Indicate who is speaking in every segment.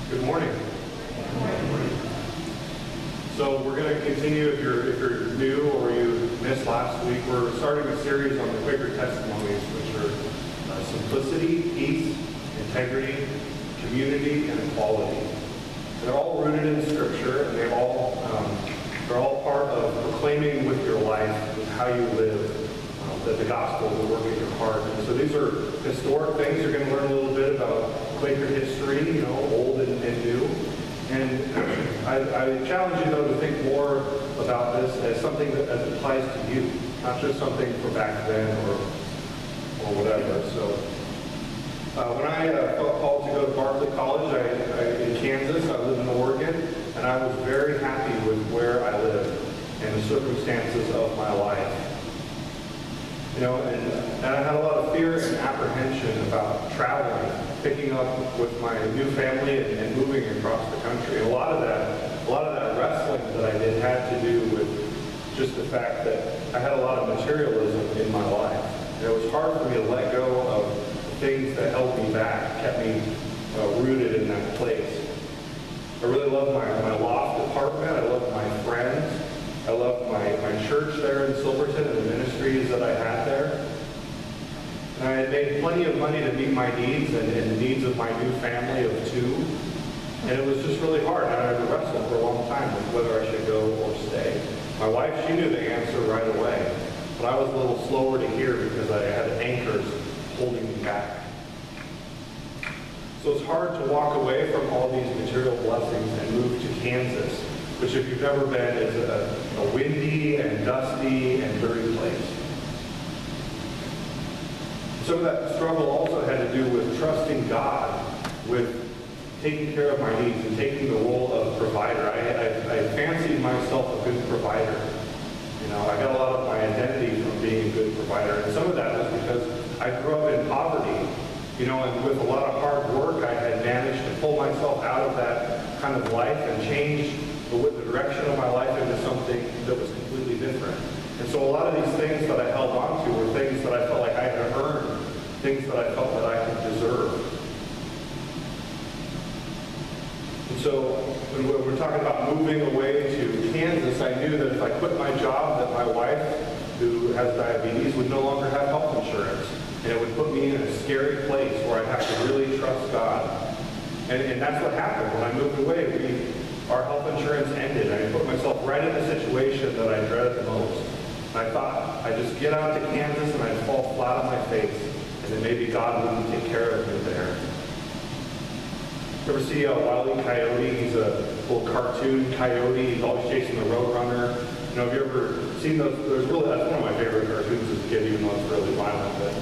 Speaker 1: Good morning. So we're going to continue, if you're new or you missed last week, we're starting a series on the Quaker testimonies, which are simplicity, peace, integrity, community, and equality. They're all rooted in Scripture, and they're all part of proclaiming with your life, with how you live, that the gospel will work in your heart. And so these are historic things. You're going to learn a little bit about Quaker history, old and new. And I challenge you, though, to think more about this as something that applies to you, not just something for back then or whatever. So when I felt called to go to Barclay College in Kansas, I live in Oregon, and I was very happy with where I lived and the circumstances of my life. And I had a lot of fear and apprehension about traveling, picking up with my new family and moving across the country. And a lot of that wrestling that I did had to do with just the fact that I had a lot of materialism in my life. And it was hard for me to let go of the things that held me back, kept me rooted in that place. I really loved my loft apartment. I loved my friends. I loved my church there in Silverton and the ministries that I had there. And I had made plenty of money to meet my needs and the needs of my new family of two. And it was just really hard. I had to wrestle for a long time with whether I should go or stay. My wife, she knew the answer right away. But I was a little slower to hear because I had anchors holding me back. So it's hard to walk away from all these material blessings and move to Kansas, which, if you've ever been, is a windy and dusty and dirty place. Some of that struggle also had to do with trusting God with taking care of my needs and taking the role of provider. I fancied myself a good provider. I got a lot of my identity from being a good provider, and some of that was because I grew up in poverty. And with a lot of hard work, I had managed to pull myself out of that kind of life and change the direction of my life into something that was completely different. And so a lot of these things that I held on to were things that I felt like I had to earn, things that I felt that I could deserve. And so when we're talking about moving away to Kansas, I knew that if I quit my job, that my wife, who has diabetes, would no longer have health insurance. And it would put me in a scary place where I'd have to really trust God. And that's what happened. When I moved away, our health insurance ended. I put myself right in the situation that I dreaded the most. And I thought I'd just get out to Kansas and I'd fall flat on my face, and then maybe God wouldn't take care of me there. You ever see Wile E. Coyote? He's a little cartoon coyote. He's always chasing the roadrunner. Have you ever seen those? That's one of my favorite cartoons as a kid, even though it's really violent. But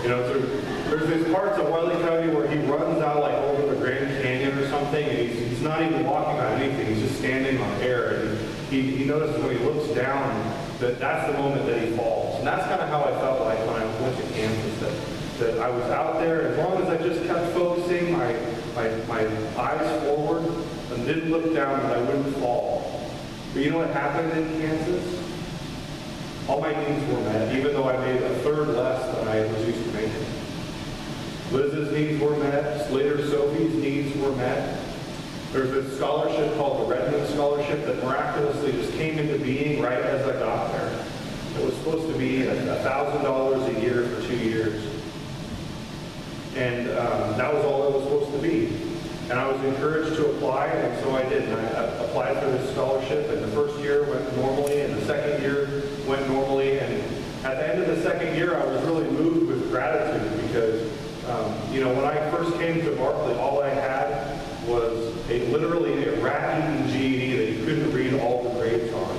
Speaker 1: there's these parts of Wile E. Coyote where he runs out like over the Grand Canyon or something, and he's not even walking on anything. He's just standing on air, and he notices when he looks down that that's the moment that he falls. And that's kind of how I felt like when I went to Kansas, that I was out there. As long as I just kept focusing my eyes forward and didn't look down, that I wouldn't fall. But you know what happened in Kansas? All my needs were met, even though I made a third less than I was used to making. Liz's needs were met. Slater Sophie's needs were met. There's this scholarship called the Redmond Scholarship that miraculously just came into being right as I got there. It was supposed to be $1,000 a year for 2 years. And that was all it was supposed to be. And I was encouraged to apply, and so I did. And I applied for this scholarship, and the first year went normally, and the second year went normally. And at the end of the second year, I was really moved with gratitude because, when I first came to Barclay, all I had was literally a rat-eaten GED that you couldn't read all the grades on.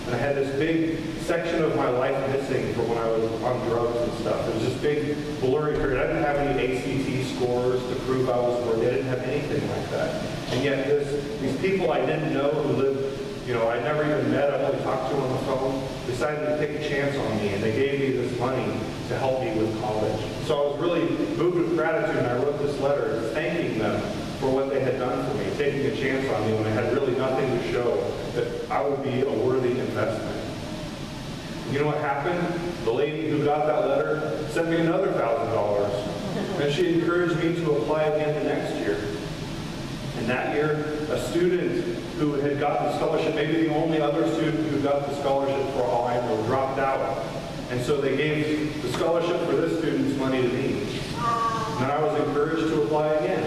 Speaker 1: And I had this big section of my life missing from when I was on drugs and stuff. It was this big blurry period. I didn't have any ACT scores to prove I was worthy. I didn't have anything like that. And yet these people I didn't know who lived, I never even met, I only talked to on the phone, decided to take a chance on me, and they gave me this money to help me with college. So I was really moved with gratitude, and I wrote this letter thanking them for what they had done for me, taking a chance on me when I had really nothing to show that I would be a worthy investment. You know what happened? The lady who got that letter sent me another $1,000, and she encouraged me to apply again the next year. And that year student who had gotten the scholarship, maybe the only other student who got the scholarship for all I know, dropped out. And so they gave the scholarship for this student's money to me. And I was encouraged to apply again.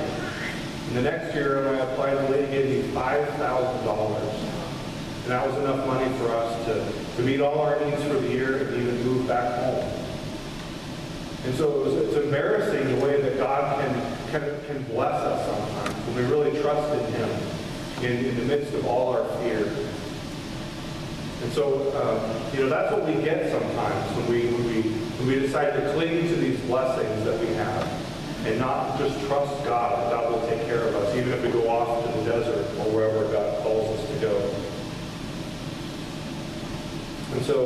Speaker 1: And the next year when I applied, the lady gave me $5,000. And that was enough money for us to meet all our needs for the year and even move back home. And so it's embarrassing the way that God can bless us sometimes when we really trust in Him in the midst of all our fear. And so, that's what we get sometimes when we decide to cling to these blessings that we have and not just trust God that God will take care of us, even if we go off to the desert or wherever God calls us to go. And so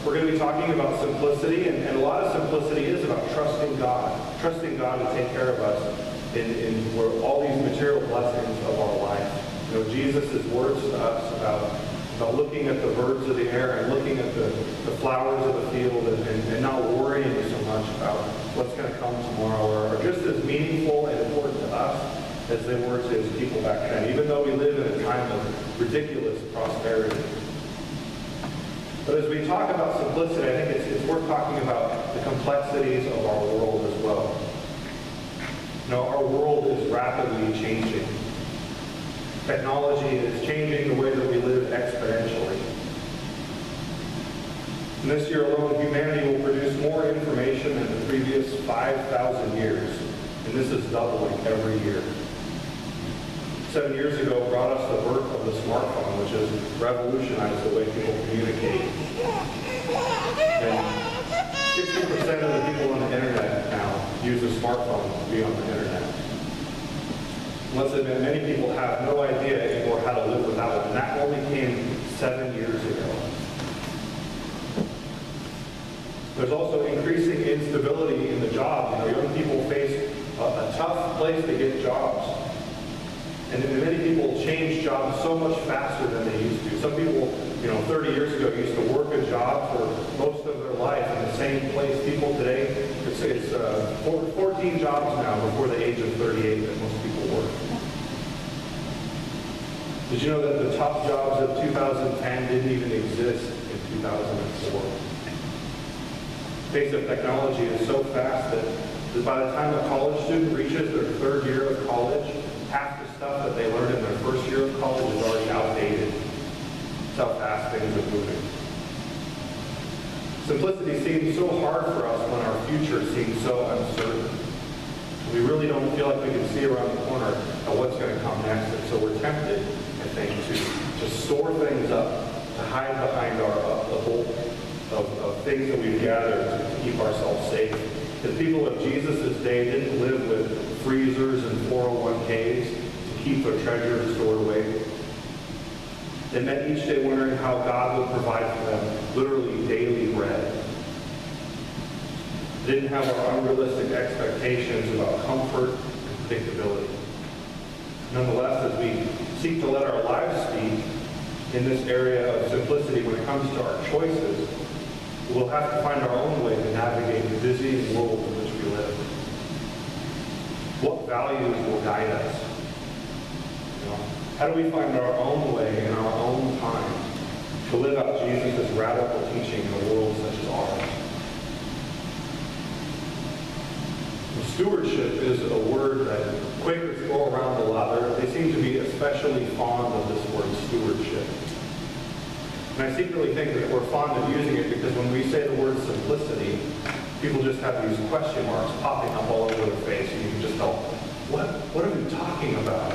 Speaker 1: we're going to be talking about simplicity, and a lot of simplicity is about trusting God to take care of us in all these material blessings of our life. Jesus' words to us about looking at the birds of the air and looking at the flowers of the field and not worrying so much about what's going to come tomorrow are just as meaningful and important to us as they were to his people back then, even though we live in a time of ridiculous prosperity. But as we talk about simplicity, I think it's worth talking about the complexities of our world as well. Our world is rapidly changing. Technology is changing the way that we live exponentially. And this year alone, humanity will produce more information than the previous 5,000 years. And this is doubling every year. 7 years ago brought us the birth of the smartphone, which has revolutionized the way people communicate. And 60% of the people on the internet now use a smartphone to be on the internet. Let's admit, many people have no idea anymore how to live without it, and that only came 7 years ago. There's also increasing instability in the job. Young people face a tough place to get jobs. And many people change jobs so much faster than they used to. Some people, 30 years ago used to work a job for most of their life in the same place. People today, it's 14 jobs now before the age of 38 that most people work. Did you know that the top jobs of 2010 didn't even exist in 2004? The pace of technology is so fast that by the time a college student reaches their third year of college, half the stuff that they learned in their first year of college is already outdated. That's how fast things are moving. Simplicity seems so hard for us when our future seems so uncertain. We really don't feel like we can see around the corner at what's going to come next, and so we're tempted, I think, to store things up, to hide behind the bulk of things that we've gathered to keep ourselves safe. The people of Jesus' day didn't live with freezers and 401ks to keep their treasures stored away. They met each day wondering how God would provide for them literally daily bread. They didn't have our unrealistic expectations about comfort and predictability. Nonetheless, as we seek to let our lives speak in this area of simplicity when it comes to our choices, we'll have to find our own way to navigate the busy world in which we live. What values will guide us? How do we find our own way in our own time to live out Jesus' radical teaching in a world such as ours? Stewardship is a word that Quakers throw around a lot. They seem to be especially fond of this word stewardship. And I secretly think that we're fond of using it because when we say the word simplicity, people just have these question marks popping up all over their face, and you can just tell, what are we talking about?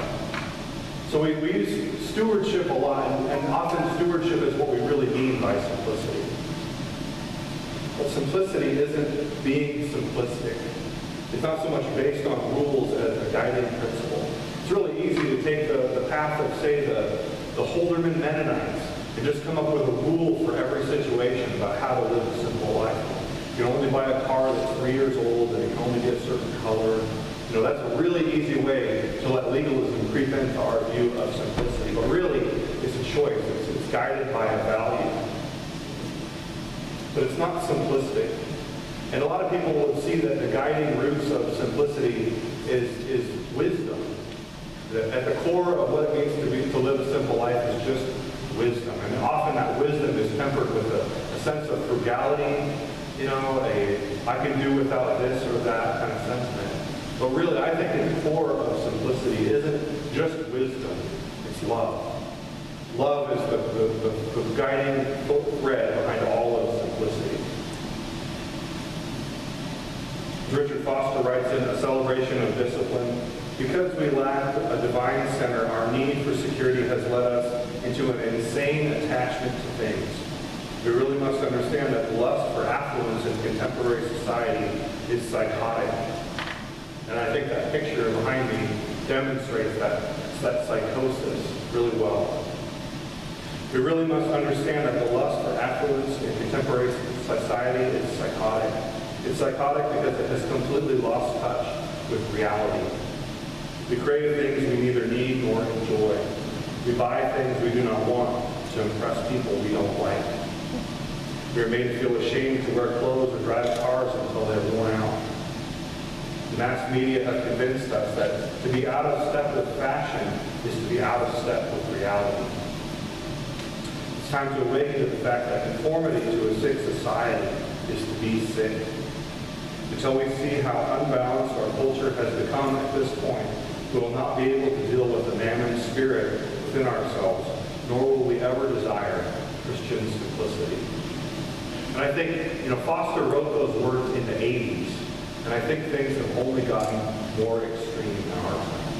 Speaker 1: So we use stewardship a lot, and often stewardship is what we really mean by simplicity. But simplicity isn't being simplistic. It's not so much based on rules as a guiding principle. It's really easy to take the path of, say, the Holderman Mennonites and just come up with a rule for every situation about how to live a simple life. You can only buy a car that's 3 years old, and you can only get a certain color. That's a really easy way to let legalism creep into our view of simplicity. But really, it's a choice. It's guided by a value. But it's not simplistic. And a lot of people will see that the guiding roots of simplicity is wisdom. That at the core of what it means to live a simple life is just wisdom. And often that wisdom is tempered with a sense of frugality, I can do without this or that kind of sentiment. But really, I think at the core of simplicity isn't just wisdom, it's love. Love is the guiding thread behind all of simplicity. Richard Foster writes in A Celebration of Discipline, because we lack a divine center, our need for security has led us into an insane attachment to things. We really must understand that lust for affluence in contemporary society is psychotic. And I think that picture behind me demonstrates that psychosis really well. We really must understand that the lust for affluence in contemporary society is psychotic. It's psychotic because it has completely lost touch with reality. We crave things we neither need nor enjoy. We buy things we do not want to impress people we don't like. We are made to feel ashamed to wear clothes or drive cars until they're worn out. The mass media have convinced us that to be out of step with fashion is to be out of step with reality. It's time to awaken to the fact that conformity to a sick society is to be sick. Until we see how unbalanced our culture has become at this point, we will not be able to deal with the mammon spirit within ourselves, nor will we ever desire Christian simplicity. And I think, Foster wrote those words in the 80s, and I think things have only gotten more extreme in our time.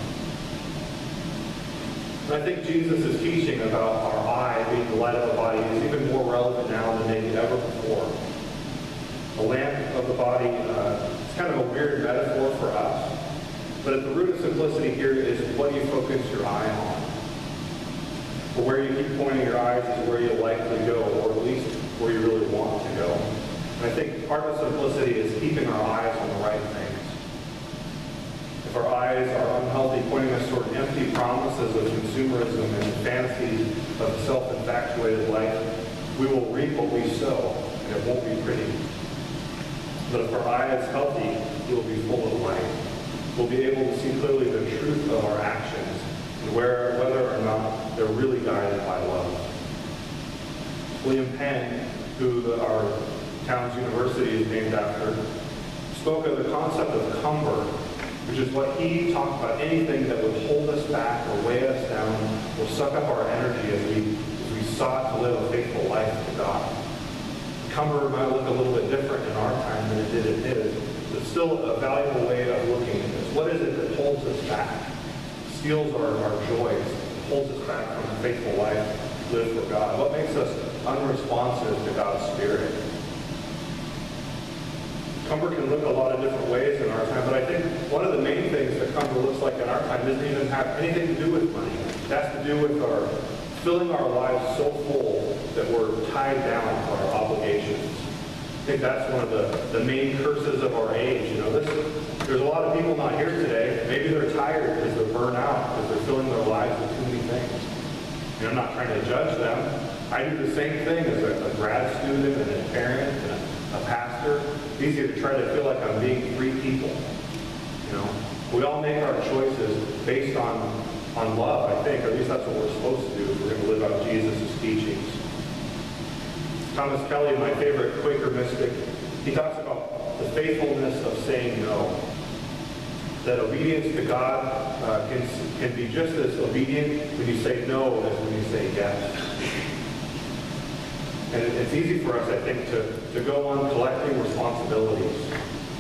Speaker 1: And I think Jesus' teaching about our eye being the light of the body is even more relevant now than maybe ever before. The lamp of the body is kind of a weird metaphor for us, but at the root of simplicity here is what you focus your eye on. But where you keep pointing your eyes is where you'll likely go, or at least where you really want to go. And I think part of simplicity is keeping our eyes on the right things. If our eyes are unhealthy, pointing us toward empty promises of consumerism and fantasies of a self-infatuated life, we will reap what we sow, and it won't be pretty. But if our eye is healthy, it will be full of light. We'll be able to see clearly the truth of our actions and whether or not they're really guided by love. William Penn, who our town's university is named after, spoke of the concept of cumber, which is what he talked about, anything that would hold us back or weigh us down or suck up our energy as we sought to live a faithful life to God. Cumber might look a little bit different in our time than it did in his, but still a valuable way of looking at this. What is it that holds us back, steals our joys, holds us back from a faithful life lived for God? What makes us unresponsive to God's Spirit? Cumber can look a lot of different ways in our time, but I think one of the main things that cumber looks like in our time doesn't even have anything to do with money. It has to do with filling our lives so full that we're tied down to our obligations. I think that's one of the main curses of our age. There's a lot of people not here today. Maybe they're tired because they're burnt out, because they're filling their lives with too many things. I'm not trying to judge them. I do the same thing as a grad student and a parent and a pastor. It's easy to try to feel like I'm being three people. We all make our choices based on love, I think, or at least that's what we're supposed to do if we're going to live out Jesus' teachings. Thomas Kelly, my favorite Quaker mystic, he talks about the faithfulness of saying no. That obedience to God can be just as obedient when you say no as when you say yes. And it's easy for us, I think, to go on collecting responsibilities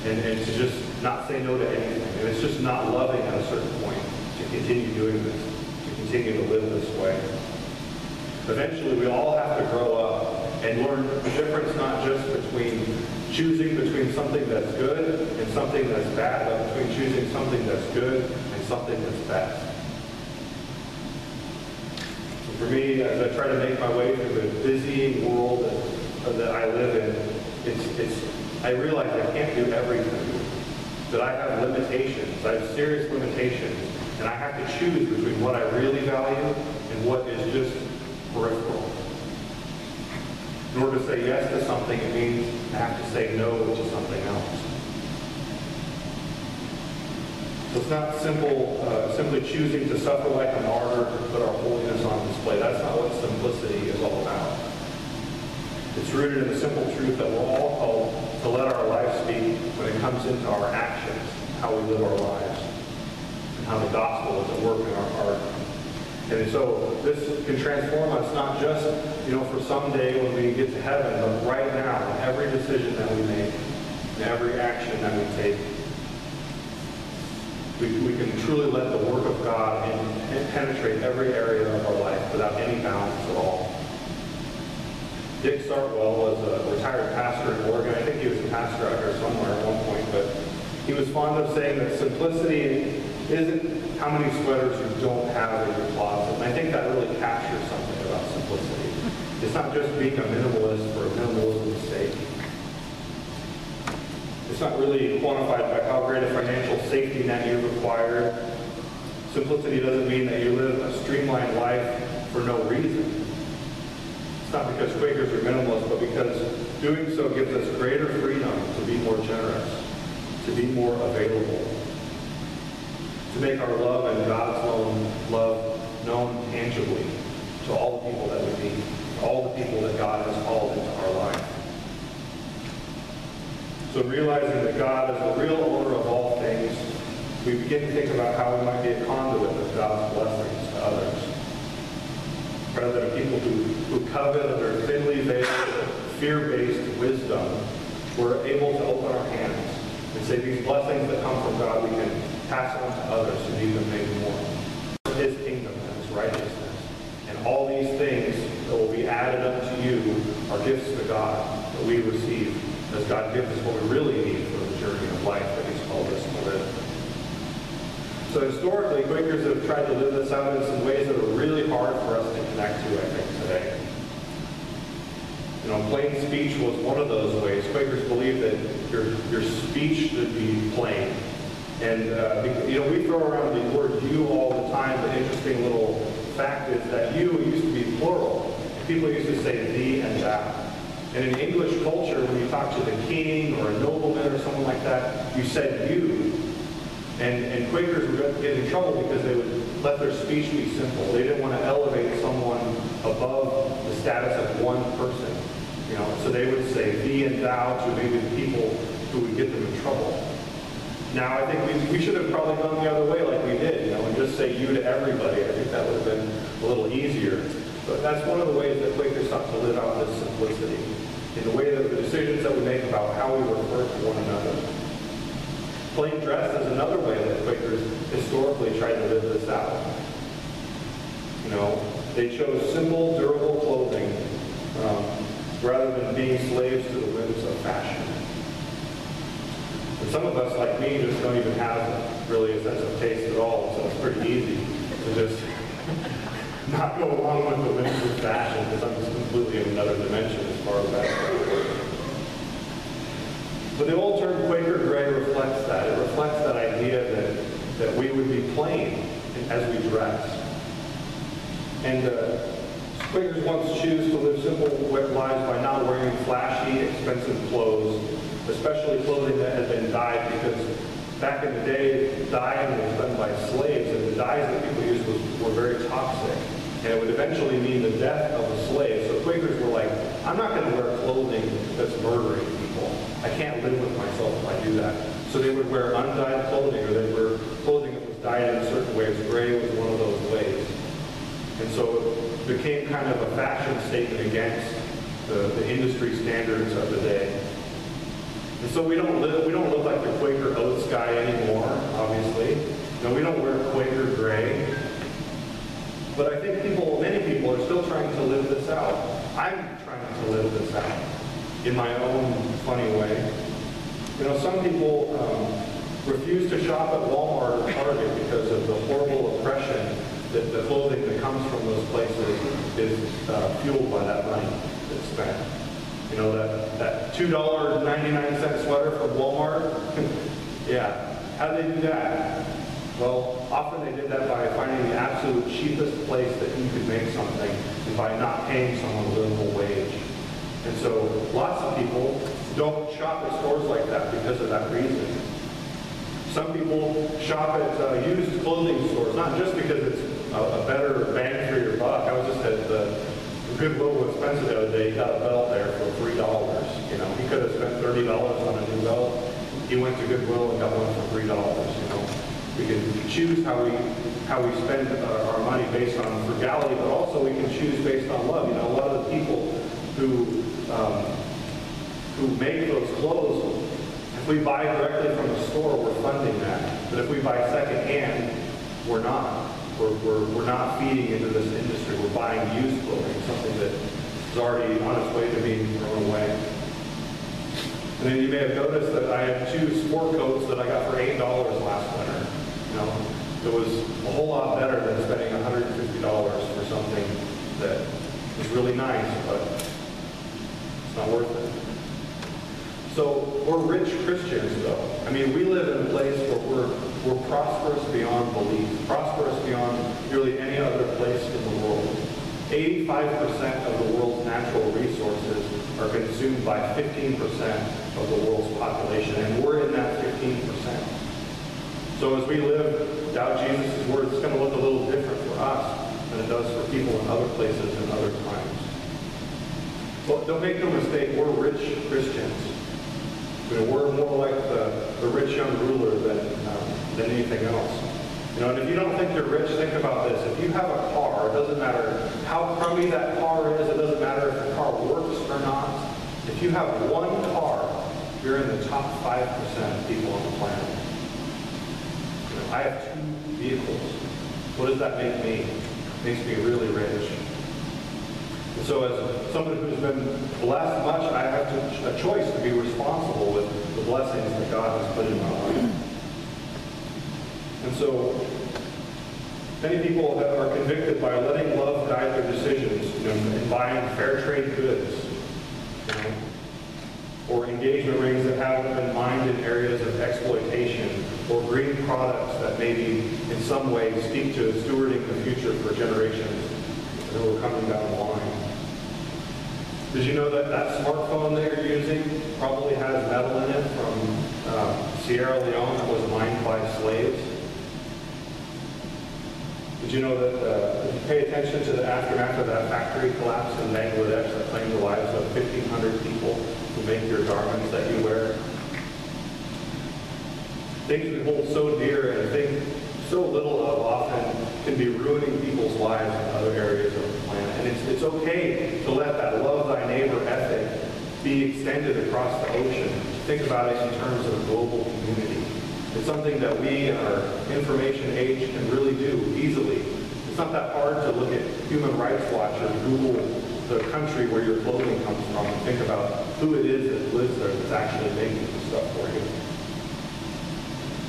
Speaker 1: and to just not say no to anything. And it's just not loving at a certain point to continue doing this, to continue to live this way. Eventually, we all have to grow up and learn the difference not just between choosing between something that's good and something that's bad, but between choosing something that's good and something that's best. For me, as I try to make my way through the busy world that I live in, I realize I can't do everything. That I have limitations. I have serious limitations. And I have to choose between what I really value and what is just peripheral. In order to say yes to something, it means I have to say no to something else. So it's not simply choosing to suffer like a martyr to put our holiness on display. That's not what simplicity is all about. It's rooted in the simple truth that we're all called to let our life speak when it comes into our actions, how we live our lives, and how the gospel is at work in our heart. And so this can transform us not just, for someday when we get to heaven, but right now, in every decision that we make, in every action that we take. We can truly let the work of God penetrate every area of our life without any bounds at all. Dick Sartwell was a retired pastor in Oregon. I think he was a pastor out here somewhere at one point, but he was fond of saying that simplicity isn't how many sweaters you don't have in your closet. And I think that really captures something about simplicity. It's not just being a minimalist for minimalism's sake. It's not really quantified by how great a financial safety net you require. Simplicity doesn't mean that you live a streamlined life for no reason. It's not because Quakers are minimalists, but because doing so gives us greater freedom to be more generous, to be more available, to make our love and God's love known tangibly to all the people that we meet, to all the people that God has called into our life. So realizing that God is the real owner of all things, we begin to think about how we might be a conduit of God's blessings to others. Rather than people who covet under thinly veiled, fear-based wisdom, we're able to open our hands and say these blessings that come from God we can pass on to others who need them maybe more. His kingdom and His righteousness. And all these things that will be added unto you are gifts to God that we receive as God gives us what we really need for the journey of life that He's called us to live. So historically, Quakers have tried to live this out in some ways that are really hard for us to connect to, I think, today. Plain speech was one of those ways. Quakers believe that your speech should be plain. And, we throw around the word you all the time. The interesting little fact is that you used to be plural. People used to say thee and thou. And in English culture, when you talk to the king or a nobleman or someone like that, you said you. And Quakers would get in trouble because they would let their speech be simple. They didn't want to elevate someone above the status of one person. So they would say thee and thou to maybe the people who would get them in trouble. Now, I think we should have probably gone the other way like we did, and just say you to everybody. I think that would have been a little easier. But that's one of the ways that Quakers sought to live out this simplicity, in the way that the decisions that we make about how we refer to one another. Plain dress is another way that Quakers historically tried to live this out. They chose simple, durable clothing rather than being slaves to the whims of fashion. And some of us, like me, just don't even have really a sense of taste at all, so it's pretty easy to just not go along with the whims of fashion, because I'm just completely in another dimension as far as that goes. But the old term Quaker gray reflects that. It reflects that idea that we would be plain as we dress. And Quakers once choose to live simple lives by not wearing flashy, expensive clothes, especially clothing that had been dyed, because back in the day, dyeing was done by slaves, and the dyes that people used were very toxic. And it would eventually mean the death of a slave. So Quakers were like, I'm not going to wear clothing that's murdering people. I can't live with myself if I do that. So they would wear undyed clothing, or they wear clothing that was dyed in a certain way. Gray was one of those ways. And so it became kind of a fashion statement against the industry standards of the day. And so we don't look like the Quaker Oats guy anymore, obviously. We don't wear Quaker gray. But I think many people are still trying to live this out. I'm trying to live this out in my own funny way. Some people refuse to shop at Walmart or Target because of the horrible oppression that the clothing that comes from those places is fueled by that money that's spent. That $2.99 sweater from Walmart, yeah. How do they do that? Well, often they did that by finding the absolute cheapest place that you could make something, and by not paying someone a livable wage. And so lots of people don't shop at stores like that because of that reason. Some people shop at used clothing stores, not just because it's a better bang for your buck. I was just at the Goodwill Expensive the other day. He got a belt there for $3. You know, he could have spent $30 on a new belt. He went to Goodwill and got one for $3. You know, we can choose how we spend our money based on frugality, but also we can choose based on love. You know, a lot of the people who make those clothes, if we buy directly from the store, we're funding that. But if we buy secondhand, we're not. We're not feeding into this industry. We're buying used clothing, something that is already on its way to being thrown away. And then you may have noticed that I have 2 sport coats that I got for $8 last winter. You know, it was a whole lot better than spending $150 for something that is really nice, but it's not worth it. So we're rich Christians, though. I mean, we live in a place where we're prosperous beyond belief, prosperous beyond nearly any other place in the world. 85% of the world's natural resources are consumed by 15% of the world's population, and we're in that 15%. So as we live out Jesus' word, it's going to look a little different for us than it does for people in other places and other times. But don't make no mistake, we're rich Christians. You know, we're more like the rich young ruler than anything else. You know, and if you don't think you're rich, think about this. If you have a car, it doesn't matter how crummy that car is, it doesn't matter if the car works or not. If you have one car, you're in the top 5% of people on the planet. You know, I have 2 vehicles. What does that make me? It makes me really rich. And so as someone who's been blessed much, I have a choice to be responsible with the blessings that God has put in my life. And so many people are convicted by letting love guide their decisions, you know, in buying fair trade goods, you know, or engagement rings that haven't been mined in areas of exploitation, or green products that maybe in some way speak to stewarding the future for generations that are coming down the line. Did you know that that smartphone that you're using probably has metal in it from Sierra Leone that was mined by slaves? Did you know that if you pay attention to the aftermath of that factory collapse in Bangladesh that claimed the lives of 1,500 people who make your garments that you wear? Things we hold so dear and think so little of often can be ruining people's lives in other areas of the planet. And it's okay to let that love thy neighbor ethic be extended across the ocean. Think about it in terms of a global community. It's something that we in our information age can really do easily. It's not that hard to look at Human Rights Watch or Google the country where your clothing comes from and think about who it is that lives there that's actually making the stuff for you.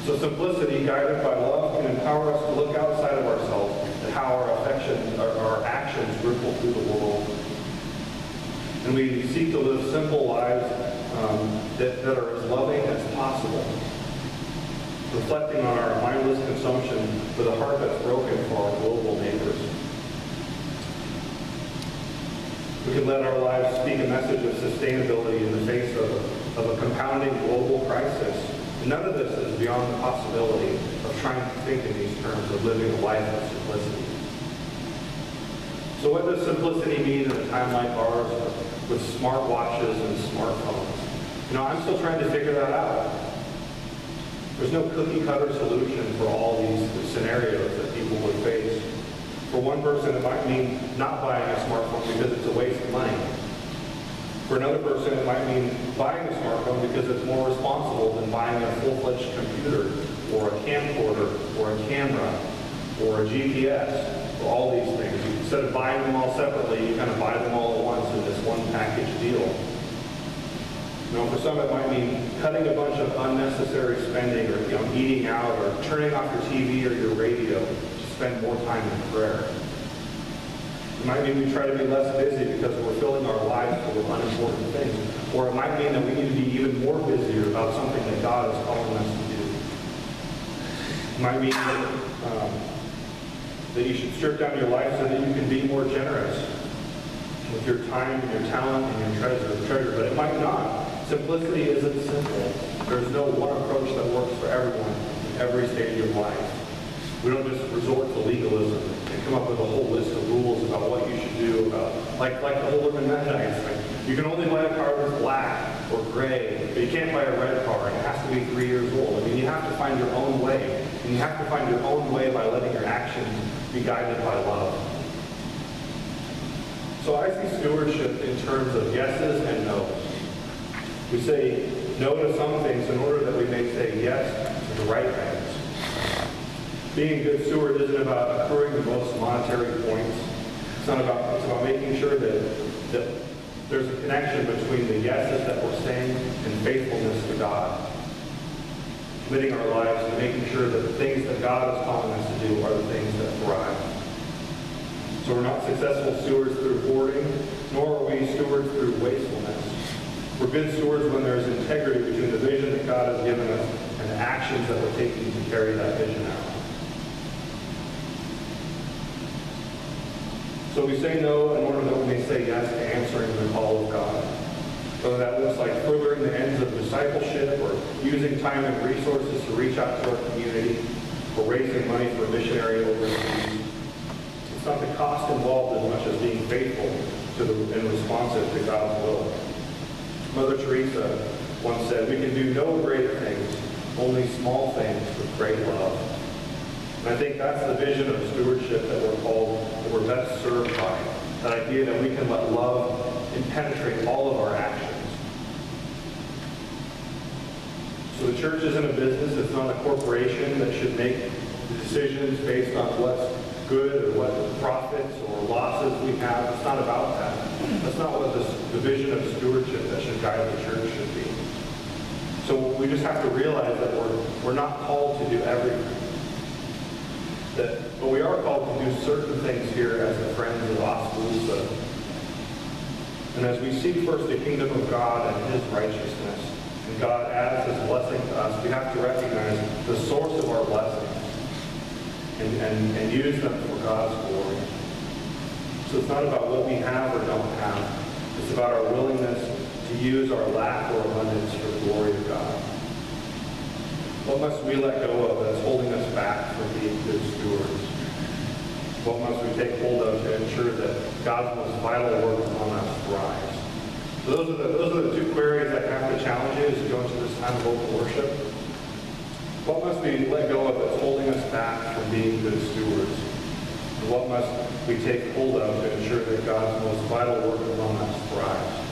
Speaker 1: So simplicity, guided by love, can empower us to look outside of ourselves and how our actions ripple through the world. And we seek to live simple lives that are as loving as possible, reflecting on our mindless consumption with a heart that's broken for our global neighbors. We can let our lives speak a message of sustainability in the face of a compounding global crisis. None of this is beyond the possibility of trying to think in these terms of living a life of simplicity. So what does simplicity mean in a time like ours with smartwatches and smartphones? You know, I'm still trying to figure that out. There's no cookie-cutter solution for all these scenarios that people would face. For one person, it might mean not buying a smartphone because it's a waste of money. For another person, it might mean buying a smartphone because it's more responsible than buying a full-fledged computer or a camcorder or a camera or a GPS or all these things. Instead of buying them all separately, you kind of buy them all at once in this one package deal. You know, for some, it might mean cutting a bunch of unnecessary spending or, you know, eating out or turning off your TV or your radio to spend more time in prayer. It might mean we try to be less busy because we're filling our lives full of unimportant things. Or it might mean that we need to be even more busier about something that God is calling us to do. It might mean that you should strip down your life so that you can be more generous with your time and your talent and your treasure. But it might not. Simplicity isn't simple. There's no one approach that works for everyone in every stage of life. We don't just resort to legalism and come up with a whole list of rules about what you should do, about like the Olderman Mennonites. Like, you can only buy a car that's black or gray, but you can't buy a red car, and it has to be 3 years old. I mean, you have to find your own way, and you have to find your own way by letting your actions be guided by love. So I see stewardship in terms of yeses and nos. We say no to some things in order that we may say yes to the right things. Being a good steward isn't about accruing the most monetary points. It's about making sure that there's a connection between the yeses that we're saying and faithfulness to God. Committing our lives to making sure that the things that God is calling us to do are the things that thrive. So we're not successful stewards through hoarding, nor are we stewards through wastefulness. We're good stewards when there's integrity between the vision that God has given us and the actions that we're taking to carry that vision out. So we say no in order that we may say yes to answering the call of God. Whether that looks like furthering the ends of discipleship or using time and resources to reach out to our community or raising money for a missionary overseas. It's not the cost involved as much as being faithful and responsive to God's will. Mother Teresa once said, "We can do no great things, only small things with great love." And I think that's the vision of stewardship that we're best served by. That idea that we can let love penetrate all of our actions. So the church isn't a business, it's not a corporation that should make decisions based on what's good or what profits or losses we have. It's not about that. That's not what the vision of stewardship that should guide the church should be. So we just have to realize that we're not called to do everything. But we are called to do certain things here as the friends of Oskaloosa. And as we seek first the kingdom of God and His righteousness, and God adds His blessing to us, we have to recognize the source of our blessings and use them for God's glory. So it's not about what we have or don't have. It's about our willingness to use our lack or abundance for the glory of God. What must we let go of that's holding us back from being good stewards? What must we take hold of to ensure that God's most vital work on us thrives? So those are the two queries I have to challenge you as you go into this time of open worship. What must we let go of that's holding us back from being good stewards? And what must we take hold of to ensure that God's most vital work among us thrives?